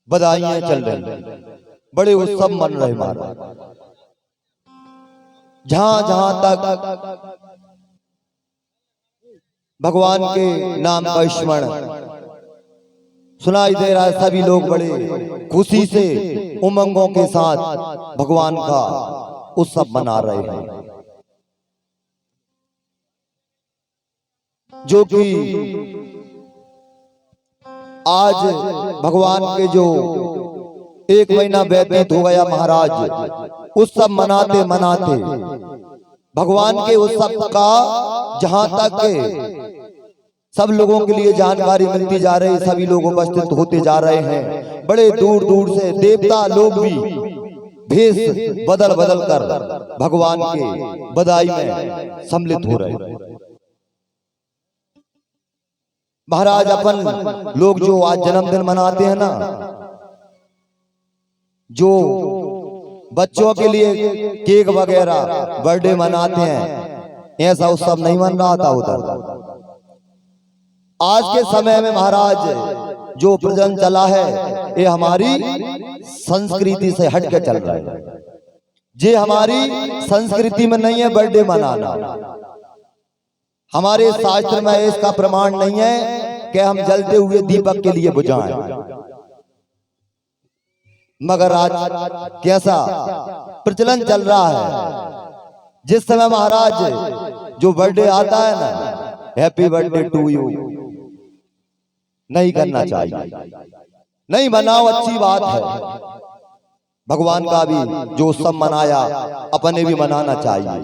बधाइयां चल रही, बड़े उत्सव मन रहे महाराज। जहां जहां तक भगवान के नाम का स्मरण सुनाई दे रहा है, सभी लोग बड़े खुशी से उमंगों के साथ भगवान का उत्सव मना रहे हैं, जो कि आज भगवान के जो 1 महीना व्यतीत हो गया महाराज, उत्सव मनाते मनाते भगवान के उत्सव का जहां तक सब लोगों के लिए जानकारी मिलती जा रही, सभी लोग उपस्थित होते जा रहे हैं। बड़े दूर दूर से देवता लोग भी भेष बदल बदल कर भगवान के बधाई में सम्मिलित हो रहे हैं। महाराज अपन लोग जो आज जन्मदिन मनाते हैं ना, जो बच्चों के लिए केक वगैरह बर्थडे मनाते हैं, ऐसा उत्सव नहीं मन रहा था उधर। आज के समय में महाराज जो प्रजन चला है, ये हमारी संस्कृति से हटके चल रहा है। ये हमारी संस्कृति में नहीं है बर्थडे मनाना। हमारे शास्त्र में इसका प्रमाण नहीं है कि हम जलते हुए दीपक के लिए बुझाएं। मगर आज कैसा प्रचलन चल रहा है, जिस समय महाराज जो बर्थडे आता है ना, हैप्पी बर्थडे टू यू नहीं करना चाहिए। नहीं मनाओ, अच्छी बात है। भगवान का भी जो उत्सव मनाया अपने भी मनाना चाहिए।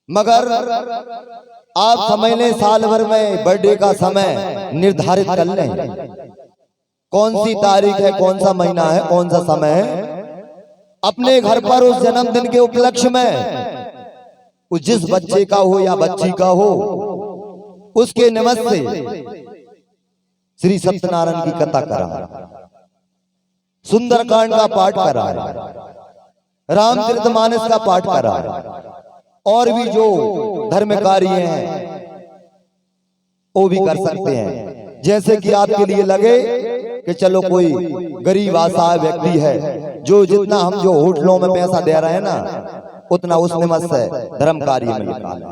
मगर आप समझ लें, साल भर में बर्थडे का समय निर्धारित कर लें, कौन सी तारीख है, कौन सा महीना है, कौन सा समय है। अपने घर पर उस जन्मदिन के उपलक्ष्य में उस जिस बच्चे का हो या बच्ची का हो, उसके निमित्त से श्री सत्यनारायण की कथा करा, सुंदरकांड का पाठ करा, रामचरितमानस का पाठ करा, और भी जो धर्म कार्य हैं वो भी कर सकते हैं। जैसे कि आपके लिए लगे कि चलो कोई गरीब असहाय व्यक्ति है, जो जितना हम जो होटलों में पैसा दे रहे हैं ना, उतना उस निमित्त से धर्म कार्य में निकालें।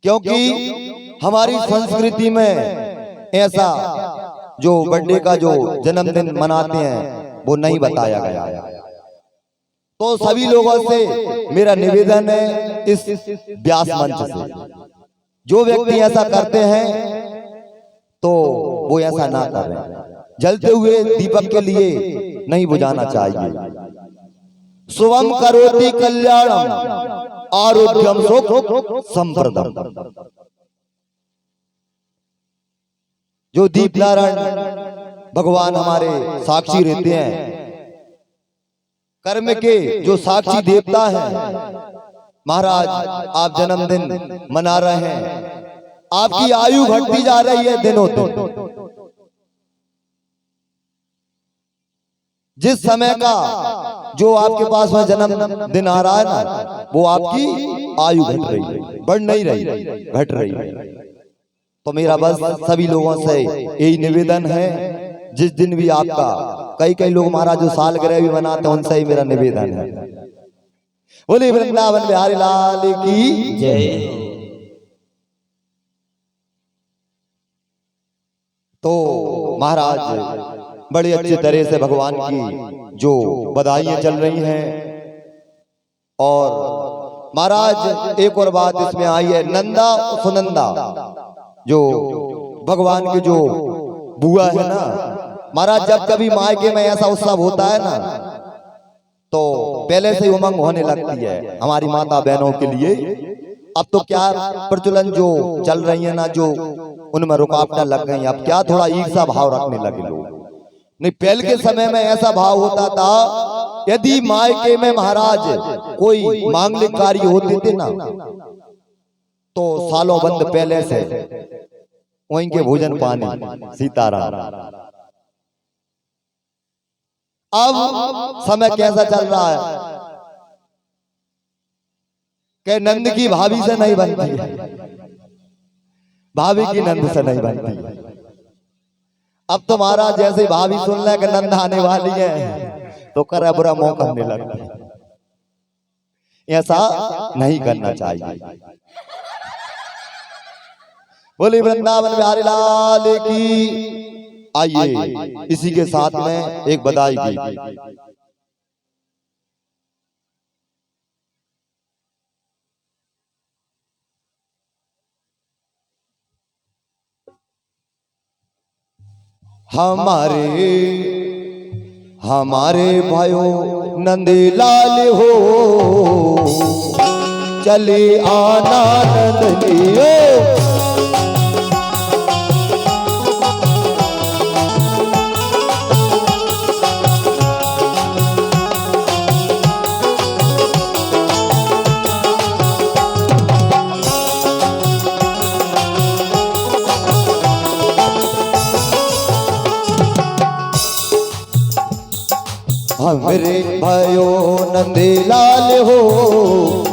क्योंकि हमारी संस्कृति में ऐसा जो बर्थडे का जो जन्मदिन मनाते हैं वो नहीं बताया गया है। तो सभी लोगों से मेरा निवेदन है, इस व्यास मंच से जो व्यक्ति ऐसा करते हैं तो वो ऐसा ना करें। जलते हुए दीपक के लिए नहीं बुझाना चाहिए। शुभम करोति कल्याणम आरोग्यम सुख संप्रदम। जो दीप नारायण भगवान हमारे साक्षी रहते हैं, कर्म के जो साक्षी देवता हैं, महाराज आप जन्मदिन मना रहे हैं, आपकी आयु घटती जा रही है दिनों दिन। जिस समय का जो आपके पास में जन्मदिन आ रहा है ना, वो आपकी आयु घट रही है, बढ़ नहीं रही, घट रही है। तो मेरा बस सभी लोगों से यही निवेदन है, जिस दिन भी आपका कई लोग महाराज जो सालगिरह भी मनाते हैं, उनसे ही मेरा निवेदन है। बोले वृंदावन बिहारी लाल की जय। तो महाराज बड़ी अच्छी तरह से भगवान की जो बधाइयां चल रही हैं। और महाराज एक और बात इसमें आई है, नंदा सुनंदा जो भगवान के जो बुआ है ना, महाराज जब कभी मायके में ऐसा उत्सव होता है ना, तो पहले से उमंग होने लगती है हमारी माता बहनों के लिए। अब तो क्या प्रचलन जो चल रही है ना, जो उनमें रुकावटें लग गई, अब क्या थोड़ा ईर्ष्या भाव रखने लगे लोग। नहीं, पहले के समय में ऐसा भाव होता था, यदि मायके में महाराज कोई मांगलिक कार्य होते थे ना, तो सालों बंद पहले से वहीं के भोजन पानी सीताराम। अब समय कैसा चल रहा है कि नंद की भाभी से नहीं बनती है, भाभी की नंद से नहीं बनती है। अब तुम्हारा जैसे भाभी सुन ले कि नंदा आने वाली है तो कर बुरा मुंह करने लगता है। ऐसा नहीं करना चाहिए। बोली वृंदावन बिहारी लाल की। आइए इसी के साथ में एक बधाई की। हमारे भाइयों नंदलाल हो चले आना नंदलियो। हमरे भयो नंदलाल हो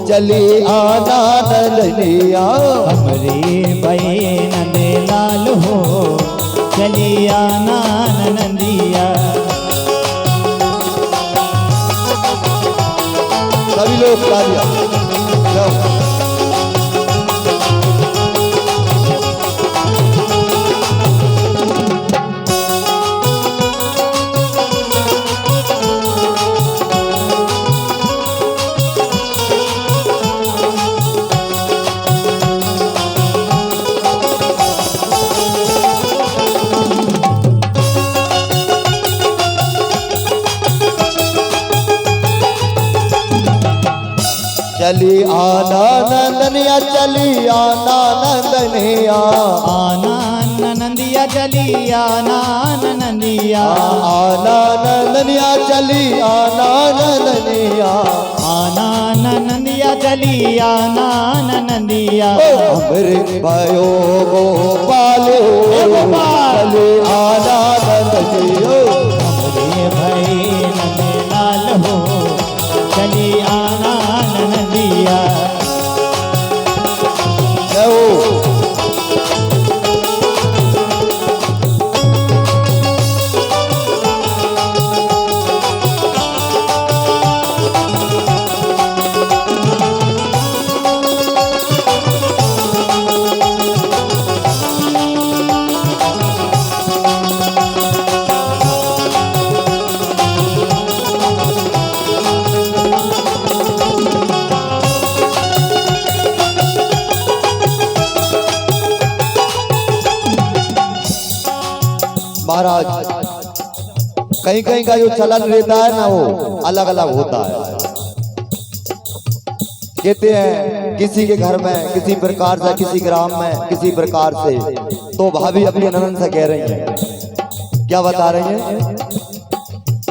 चले आना नंदलिया। हमरे भये नंदलाल हो चले आना नंदिया। सभी लोग तालियां। चली आना नंदनिया चली आना नंदनिया। आना नंदिया चली आना नंदिया। आना नंदनिया चली आना नंदनिया। आना नंदिया चली आना नंदिया। हमरे भयो गोपाल चली आना नंदनिया। हमरे भये नंदलाल हो चली आना नंदिया। महाराज कहीं कहीं का जो चलन रहता है ना वो अलग अलग होता है। कहते हैं किसी के घर में किसी प्रकार से, किसी ग्राम में किसी प्रकार से, तो भाभी अपनी ननद से कह रही है, क्या बता रही है?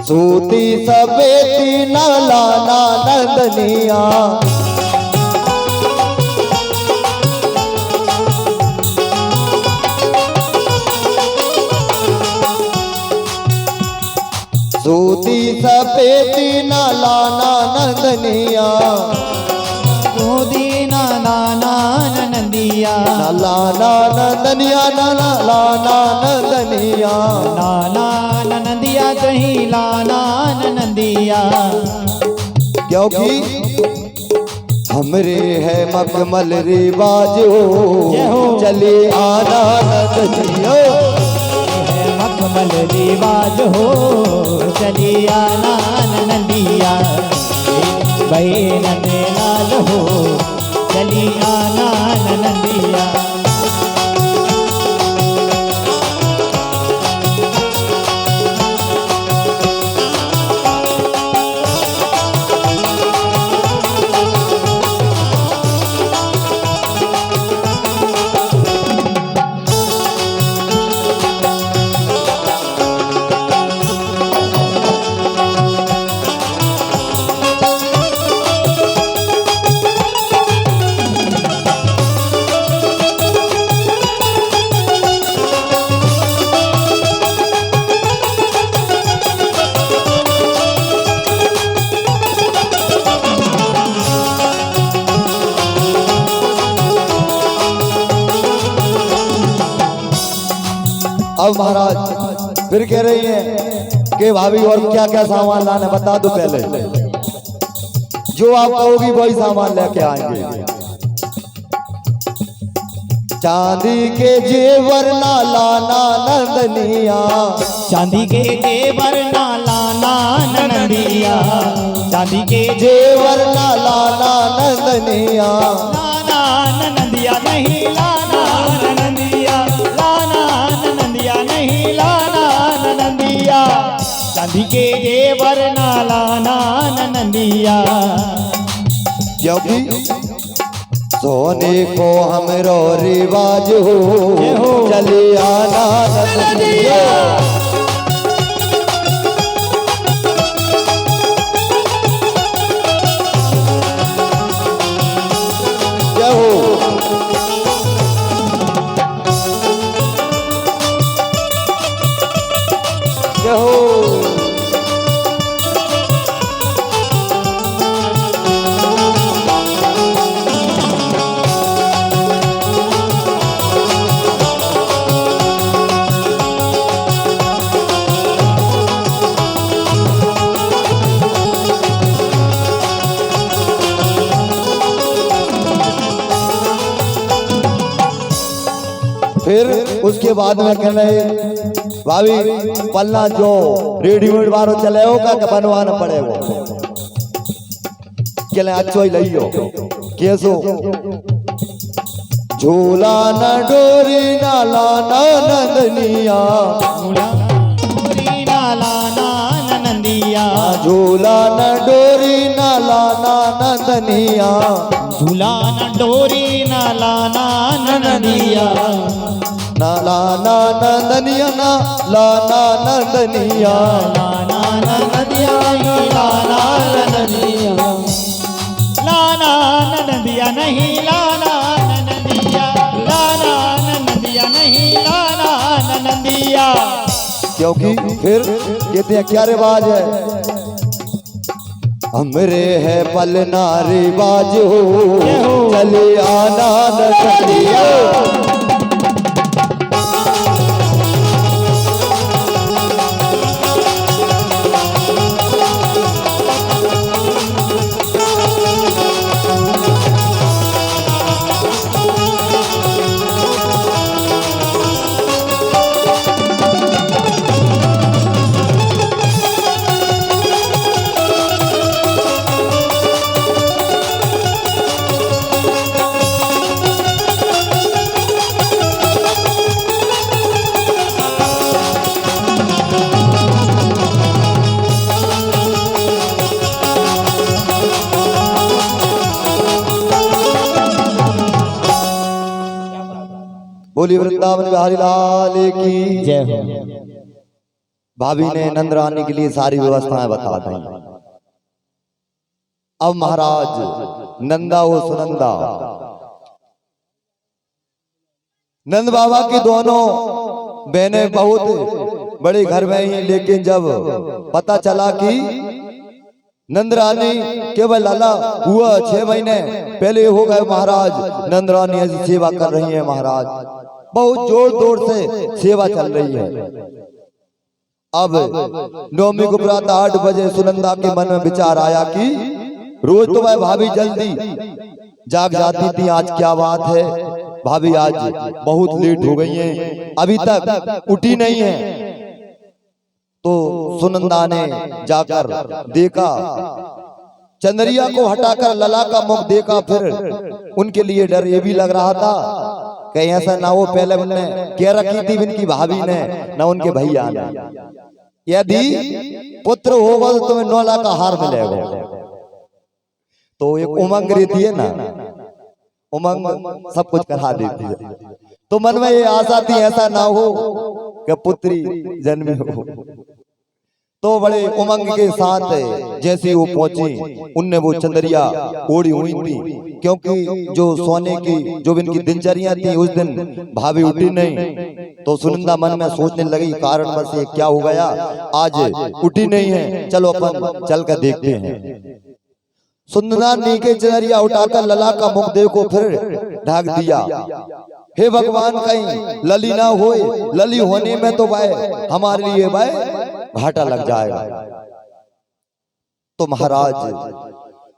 सूती सफेदी न लाना नंदनिया। सूती सफेदी न लाना नंदनिया। सूदी न लाना नंदिया। न लाना नंदनिया न लाना नंदनिया। लाना नंदिया कहीं लाना नंदिया। क्योंकि हमरे है मखमल रिवाज हो चले आना नंदनिया। मखमल रिवाज हो चली आना नंदिया। भये नंदलाल हो चली आना नंदिया। अब महाराज फिर कह रही है कि भाभी और क्या क्या सामान लाना बता दो पहले, जो आप कहोगी वही सामान लेके आएंगे। चांदी के जेवर ना लाना नंदनिया, चांदी के जेवर ना लाना नंदिया, चांदी के जेवर ना लाना नंदनिया, लाना नंदिया नहीं लाना नंदिया, लाना नंदिया नहीं लाना नंदिया, चांदी के जेवर ना लाना नंदिया। क्योंकि सोने को हमरो रिवाज हो, चले आना नंदनिया। क्या हो क्या हो फिर उसके बाद में कह रहे भाभी पलना जो रेडीमेड बारो चले हो का बनवाना पड़ेगा, चले अच्छो ही लियो कैसो। झूला न डोरी न लाना नंदनिया, डोरी ना लाना नंदिया, झूला न डोरी न लाना नंदनिया, झूला न डोरी ना लाना नंदिया, ना लाना नंदनिया, ना लाना नंदनिया, लाना नंदिया लाना नंदिया, लाना नंदिया नहीं लाना नंदिया, लाना नंदिया नहीं लाना नंदिया। क्योंकि फिर कहते हैं क्या रिवाज है, हमरे है पलना रिवाज हो, चले आना नंदनिया। बोली वृंदावन बिहारी लाल की जय हो। भाभी ने नंद रानी के लिए सारी व्यवस्थाएं बता दी। अब महाराज नंदा वो सुनंदा, नंद बाबा की दोनों बहनें बहुत बड़े घर में ही, लेकिन जब पता चला कि नंद रानी केवल लाला हुआ 6 महीने पहले हो गए महाराज, नंद रानी ऐसी सेवा कर रही है महाराज, बहुत जोर जोर से सेवा चल रही है। अब नवमी को प्रातः 8 बजे सुनंदा के मन में विचार आया कि रोज तो वह भाभी जल्दी जाग जाती थी, आज क्या बात है, भाभी आज बहुत लेट हो गई हैं, अभी तक उठी नहीं है। तो सुनंदा ने जाकर देखा, चंद्रिया को हटाकर लला का मुख देखा, फिर उनके लिए डर ये भी लग रहा था कहीं ऐसा ना हो, पहले उनने कह रखी थी इनकी भाभी ने ना उनके भैया ने, यदि पुत्र होगा तो तुम्हें 9 लाख का हार मिलेगा। तो एक उमंग रहती है ना, उमंग सब कुछ करा देती है, तो मन में ये आशा थी ऐसा ना हो कि पुत्री जन्मी हो। तो बड़े उमंग के साथ जैसे वो पहुंची, उनने वो चंदरिया ओढ़ी हुई थी, क्योंकि जो सोने की जो इनकी दिनचर्या थी उस दिन भाभी उठी नहीं। तो सुनंदा मन में सोचने लगी कारण बस ये क्या हो गया, आज उठी नहीं है, चलो अपन चल कर देखते हैं। सुनंदा नीचे चंदरिया उठाकर लला का मुख देखो फिर ढक दिया, हे भगवान कहीं लली ना होए, लली होने में तो भाई हमारे लिए भाई घाटा लग जाएगा। तो महाराज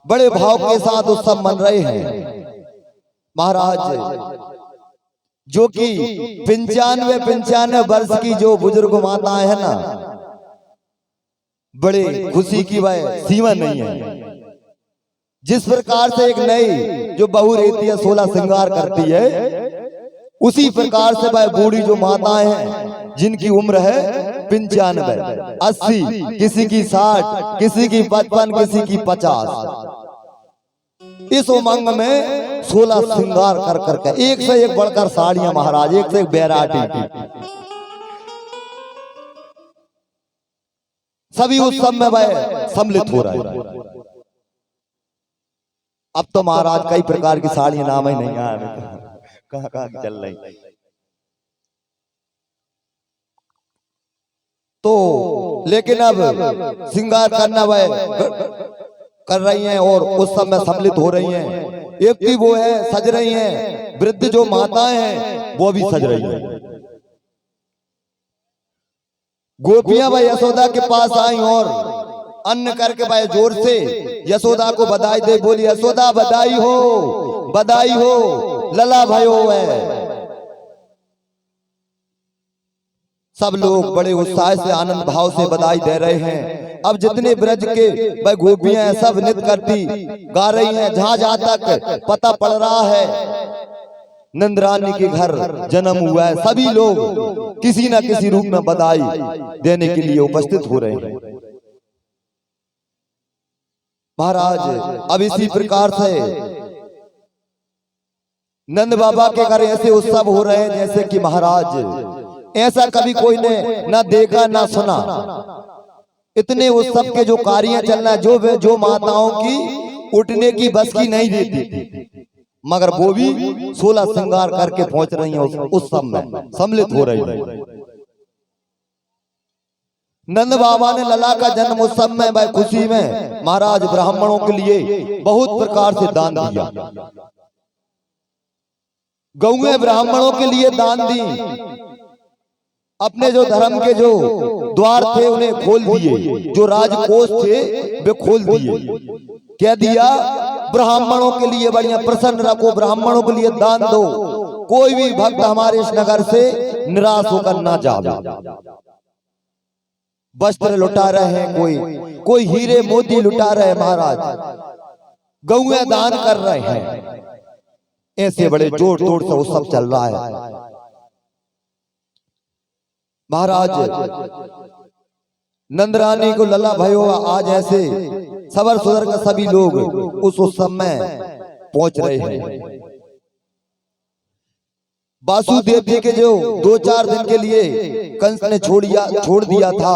बड़े भाव के साथ उत्सव मन रहे हैं। महाराज जो कि 95 वर्ष की जो बुजुर्ग माता है ना, बड़े खुशी की वह सीमा नहीं है। जिस प्रकार से एक नई जो बहू रहती है 16 श्रृंगार करती है, उसी प्रकार से वह बूढ़ी जो माताएं हैं जिनकी उम्र है 95, 80, किसी की 60, किसी की 55, किसी की 50, इस उमंग में 16 श्रृंगार कर करके एक से एक बढ़कर साड़ियां महाराज, एक से एक बैराटी की सभी उस सब में वह सम्मिलित हो रहे हैं। अब तो महाराज कई प्रकार की साड़ियां नाम ही नहीं आया, कहां चल रही। तो लेकिन अब श्रृंगार करना वह कर रही हैं और उस सब में सम्मिलित हो रही हैं। एक भी वो है सज रही हैं, वृद्ध जो माताएं हैं वो भी सज रही हैं। गोपियां भाई यशोदा के पास आई और अन्न करके भाई जोर से यशोदा को बधाई दे बोली, यशोदा बधाई हो, बधाई हो, लला भयो है। सब लोग बड़े उत्साह से आनंद भाव से बधाई दे रहे हैं। अब जितने ब्रज के भाई गोपियां हैं सब नृत्य करती गा रही हैं। जहां जहां तक पता पड़ रहा है नंद रानी के घर जन्म हुआ है, सभी लोग किसी न किसी रूप में बधाई देने के लिए उपस्थित हो रहे हैं। महाराज अब इसी प्रकार से नंद बाबा के घर ऐसे उत्सव हो रहे हैं जैसे कि महाराज ऐसा कभी कोई ने ना देखा ना सुना। इतने उत्सव के जो कार्य चलना, जो माताओं की उठने की बस की नहीं देती थी, मगर वो भी 16 श्रृंगार करके पहुंच रही हैं उस सब में सम्मिलित हो रही है। नंद बाबा ने लला का जन्म उत्सव में भाई खुशी में महाराज ब्राह्मणों के लिए बहुत प्रकार से दान दिया। गौएं ब्राह्मणों के लिए दान दी, अपने जो धर्म के जो द्वार थे उन्हें खोल दिए, जो राजकोष थे वे खोल दिए। क्या दिया? ब्राह्मणों के लिए बढ़िया प्रसन्न रखो, ब्राह्मणों के लिए दान दो, कोई भी भक्त हमारे इस नगर से निराश होकर ना जावे। वस्त्र लुटा रहे हैं, कोई हीरे मोती लुटा रहे हैं महाराज, गौएं दान कर रहे हैं। ऐसे बड़े जोर तोड़ से वो सब चल रहा है। महाराज नंदरानी को लला भयो आज ऐसे सबर सुधर कर सभी लोग उस उत्सव में पहुंच रहे हैं। वासुदेव जी के जो 2-4 दिन के लिए कंस ने छोड़ दिया था,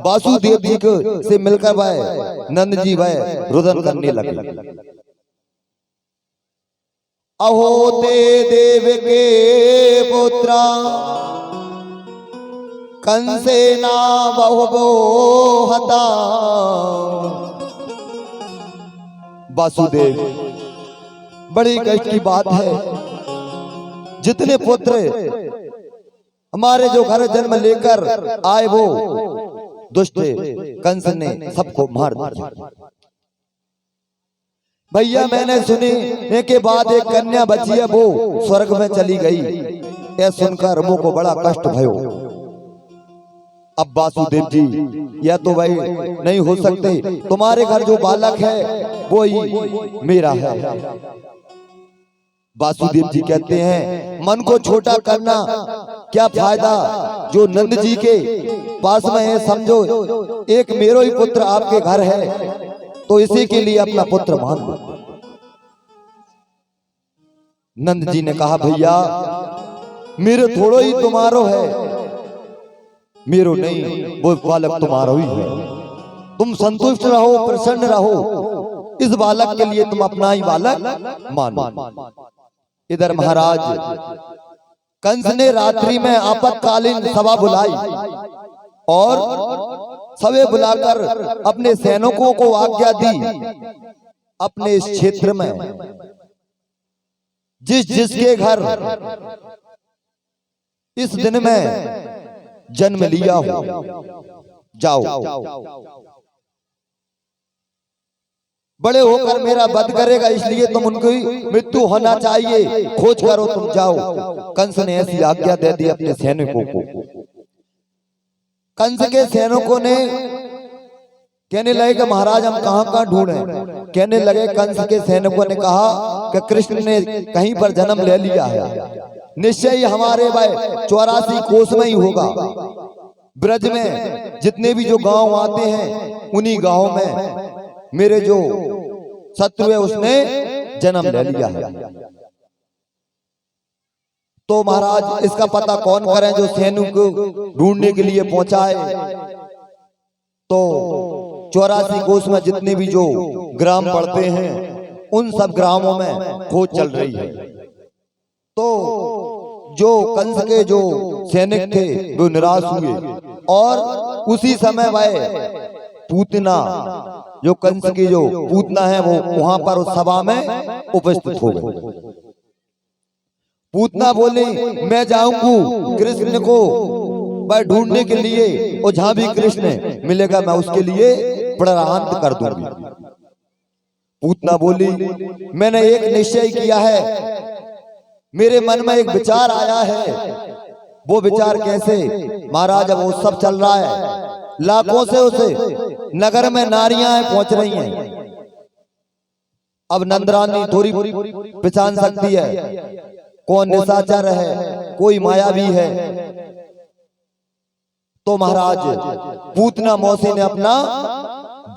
वासुदेव जी को से मिलकर वह नंद जी वह रुदन करने लगे। अहो ते देव के पुत्रा कंसे ना बहु हता। वासुदेव बड़ी कष्ट की बात है, जितने पुत्र हमारे जो घर जन्म लेकर आए वो दुष्ट कंस ने सबको मार दिया। भैया मैंने सुनी के बाद एक कन्या बची है, वो स्वर्ग में चली गई। यह सुनकर वो को बड़ा कष्ट भयो। अब वासुदेव जी यह तो भाई नहीं हो सकते, तुम्हारे घर जो बालक है वो ही मेरा है। वासुदेव जी कहते हैं मन को छोटा करना क्या फायदा, जो नंद जी के पास में है समझो एक मेरो ही पुत्र आपके घर है, तो इसी के लिए अपना पुत्र मान लो। नंद जी ने कहा भैया मेरे थोड़ो ही तुम्हारो है, मेरो नहीं, वो बालक तुम्हारा ही है। तुम संतुष्ट रहो, प्रसन्न रहो, इस बालक के लिए तुम अपना ही बालक मानो। इधर महाराज कंस ने रात्रि में आपातकालीन सभा बुलाई और सवे बुलाकर अपने सैनिकों को आज्ञा दी अपने इस क्षेत्र में जिसके घर इस दिन में जन्म लिया हो, जाओ बड़े होकर मेरा वध करेगा, इसलिए तुम उनकी मृत्यु होना चाहिए, खोज करो तुम जाओ। कंस ने ऐसी आज्ञा दे दी अपने सैनिकों को। कंस के सैनिकों ने कहने लगे कि महाराज हम कहां कहां ढूंढें। कहने लगे, कंस के सैनिकों ने कहा कि कृष्ण ने कहीं पर जन्म ले लिया है, निश्चय ही हमारे भाई 84 कोस में ही होगा। ब्रज में जितने भी जो गांव आते हैं उन्हीं गांव में मेरे जो शत्रु है उसने जन्म ले लिया है। तो महाराज इसका पता कौन करें, जो सैनिक को ढूंढने के लिए पहुंचाए। तो 84 कोस में जितने भी जो ग्राम पड़ते हैं उन सब ग्रामों में खोज चल रही है। तो जो कंस के जो सैनिक थे वो निराश हुए और उसी समय वह पूतना, जो कंस की जो पूतना है वो वहां पर उस सभा में उपस्थित हो गए। पूतना बोली, मैं जाऊंगी कृष्ण को मैं ढूंढने के लिए, और जहां भी कृष्ण मिलेगा मैं उसके लिए प्राणांत कर दूंगी। पूतना बोली, मैंने एक निश्चय किया है, मेरे मन में एक विचार आया है। वो विचार कैसे महाराज? अब वो सब चल रहा है, लाखों से उसे नगर में नारियां पहुंच रही हैं। अब नंदरानी थोड़ी पहचान सकती है कौन निशाचर है, कोई मायावी है। तो महाराज पूतना मौसी ने अपना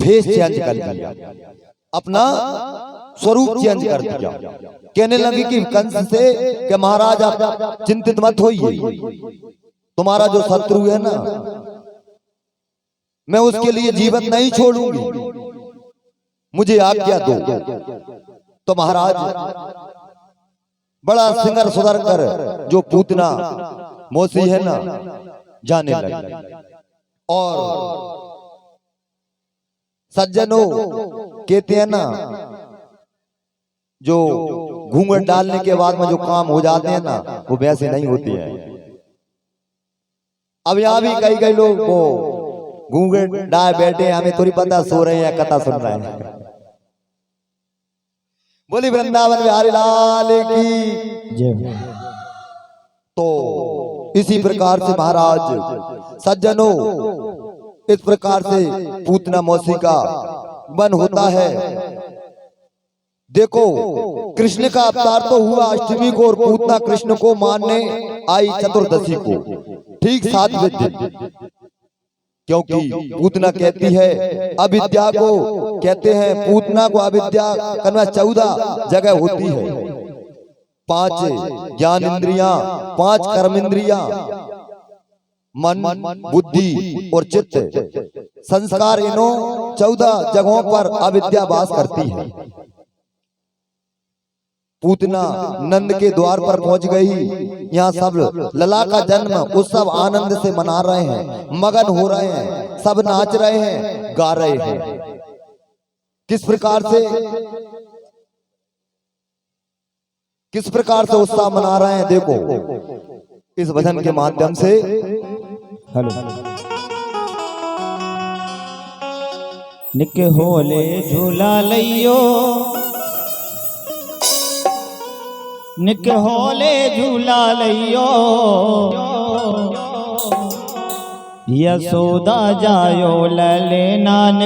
भेष चेंज कर दिया, अपना स्वरूप चेंज कर दिया। कहने लगी कि कंस से कि महाराज आप चिंतित मत होइए, तुम्हारा जो शत्रु है ना मैं उसके लिए जीवित नहीं छोड़ूंगी, मुझे आज्ञा दो। तो महाराज बड़ा सिंगर सुधर कर जो पूतना मौसी है ना जाने लगे। और सज्जनों कहते हैं ना, जो घूंघट डालने के बाद में जो काम हो जाते हैं ना वो वैसे नहीं होते हैं। अब यहाँ भी कई लोग वो घूंघट डाल बैठे, हमें थोड़ी पता सो रहे हैं कथा सुन रहे हैं। बोली वृंदावन बिहारी लाल की जय। तो इसी प्रकार से महाराज सज्जनों इस प्रकार से पूतना मौसी का वन होता है। देखो कृष्ण का अवतार तो हुआ अष्टमी को और पूतना कृष्ण को मारने आई चतुर्दशी को, ठीक 7वें दिन। क्योंकि पूतना कहती है अविद्या को, कहते हैं पूतना को अविद्या करना 14 जगह होती है। 5 ज्ञान इंद्रियां, 5 कर्म इंद्रियां, मन बुद्धि और चित्त संस्कार, इन्हों 14 जगहों पर अविद्या वास करती है। पूतना नंद के द्वार पर पहुंच गई। यहाँ सब लला का जन्म उत्सव आनंद से मना रहे हैं, मगन हो रहे हैं, सब नाच रहे हैं, गा रहे हैं। किस प्रकार से उत्साह मना रहे हैं देखो इस भजन के माध्यम से। हेलो निके होले झूला लइयो, निक होले झूला लइयो, यशोदा जायो लले नानक